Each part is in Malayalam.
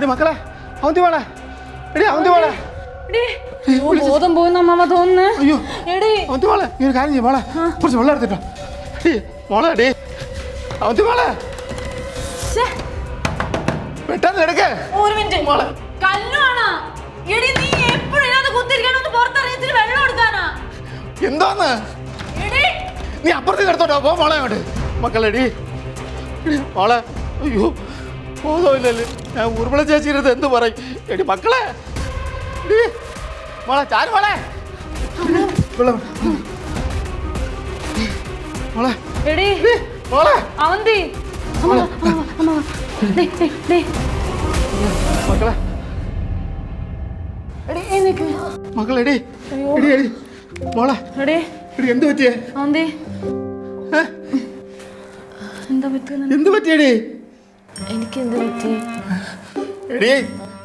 മക്കളെ അവന്തി വേളെ അവന്തി വേളെ ബോധം പോകുന്ന അമ്മ തോന്നുന്നു. അയ്യോ അവന്തി വേളെ നീ ഒരു കാര്യം ചെയ്യും മോളെ കുറച്ച് വെള്ളം എടുത്തിട്ടോ മോളെ ഡേ അവന്തി വേളെ പെട്ടെന്ന് എടുക്കേ ഒരു മിനിറ്റ് മോളെ കല്ലുവാണോ എടി നീ എപ്പോഴും ഇതിനകത്ത് കുത്തിരിക്കണമെന്ന് പുറത്തറിയത്തിൽ വെള്ളം എടുക്കാനാ എന്തോന്ന് നീ അപ്പുറത്തേക്ക് എടുത്തോട്ടോ പോ മോളെ അങ്ങോട്ട് മക്കളെടി മോളെ അയ്യോ ബോധമില്ലല്ലേ ഞാൻ ഉരുള ചേച്ചിരുന്നത് എന്ത് പറയും എടി മക്കളെ മോളെ ചാരു മോളെ മോളെ എടി മോളെ അവന്തി മക്കളെ മക്കളെടി എടി എടി മോളെ എടി എന്ത് പറ്റിയേ അവന്തി എന്ത് പറ്റിയടി എനിക്ക് എന്ത് പറ്റി എടി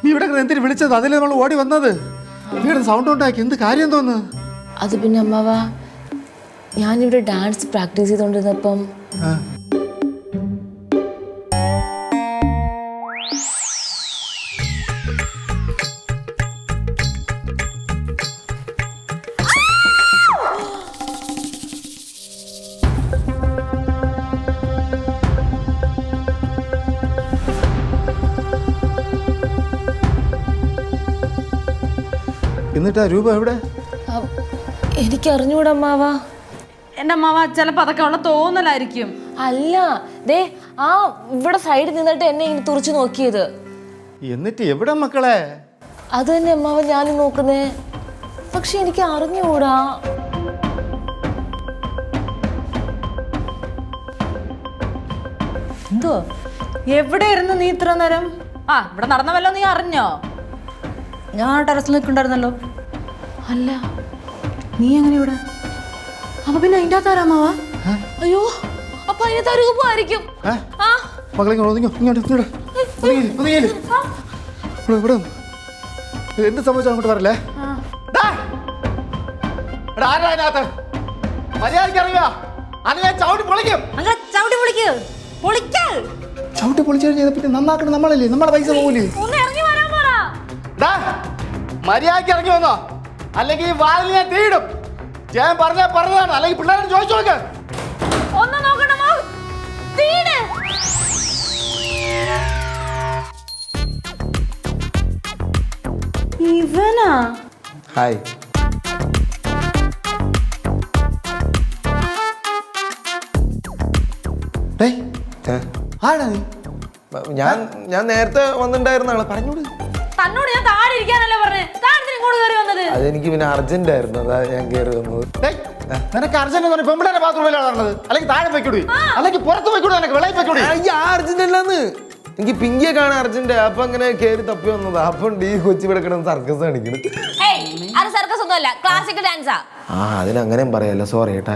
നീ ഇവിടെ എന്തിനു വിളിച്ചത് അതിലേ നമ്മൾ ഓടി വന്നത് നീയുടെ സൗണ്ട് ഉണ്ടാക്കി എന്ത് കാര്യം തോന്നുന്നു അത് പിന്നെ അമ്മാവ ഞാനിവിടെ ഡാൻസ് പ്രാക്ടീസ് ചെയ്തോണ്ടിരുന്നപ്പം എന്നിട്ടാ രൂപ എവിടെ എനിക്ക് അറിഞ്ഞൂടാ അമ്മാവ എന്റെ അമ്മാവ ചിലപ്പോ അതൊക്കെ ഉള്ള തോന്നലായിരിക്കും അല്ല ദേ ആ ഇവിടെ സൈഡിൽ നിന്നിട്ട് എന്നെ ഇങ്ങനെ തുറച്ചു നോക്കിയത് എന്നിട്ട് എവിടെ മക്കളെ അത് തന്നെ അമ്മാവ ഞാനും നോക്കുന്നേ പക്ഷെ എനിക്ക് അറിഞ്ഞൂടാ എന്തോ എവിടെ ഇരുന്ന് നീ ഇത്ര നേരം ഇവിടെ നടന്നവല്ലോ നീ അറിഞ്ഞോ ഞാൻ ടെറസിൽ നിൽക്കണ്ടായിരുന്നല്ലോ അല്ല നീ എങ്ങനെ ഇവിടെ അപ്പൊ പിന്നെ അതിൻ്റെ അകത്താരാമാവാ അയ്യോ അപ്പൊ അതിനകത്ത് രൂപമായിരിക്കും എന്ത് സംഭവിച്ചാൽ അങ്ങോട്ട് പറയല്ലേ മര്യാദക്ക് അറിയാ ചവിട്ടി പൊളിച്ചു കഴിഞ്ഞാൽ പിന്നെ നന്നാക്കണം നമ്മളല്ലേ നമ്മളെ പൈസ പോകൂലേ മര്യാദക്ക് ഇറങ്ങി വന്നോ അല്ലെങ്കിൽ വാതിൽ ഞാൻ തീയിടും ഞാൻ പറഞ്ഞതാണ് അല്ലെങ്കിൽ പിള്ളേരോട് ചോദിച്ചു നോക്ക് ഇവനാ ഹായ് ആടാ നീ ഞാൻ നേരത്തെ വന്നിട്ടുണ്ടായിരുന്ന ആളെ പറഞ്ഞോട് തന്നോട് ഞാൻ താഴെ ഇരിക്കാനല്ലേ പറഞ്ഞേ ഇങ്ങോട്ട് കയറി വന്നത് അതെനിക്ക് പിന്നെ അർജന്റ് ആയിരുന്നു അതാ ഞാൻ കയറി വന്നത് നിനക്ക് അർജന്റ് പെമ്പിടെ ബാത്റൂമിലാണ് പറഞ്ഞത് അല്ലെങ്കിൽ താഴെ വെക്കൂടി അല്ലെങ്കിൽ പുറത്ത് വെക്കൂടി നിനക്ക് വെള്ളയിൽ വെക്കൂടി അർജന്റ് അല്ലാന്ന് എനിക്ക് പിങ്കിയെ കാണാൻ അർജന്റ് അപ്പൊ അങ്ങനെ കയറി തപ്പി വന്നതാ അപ്പൊ ഈ കൊച്ചി ഇവിടെ കിടന്ന് സർക്കസ് കാണിക്കുന്നത് സർക്കസ് ഒന്നും അല്ല ക്ലാസിക്കൽ ഡാൻസാ അതിനങ്ങനെയും പറയാലോ സോറി ഏട്ടാ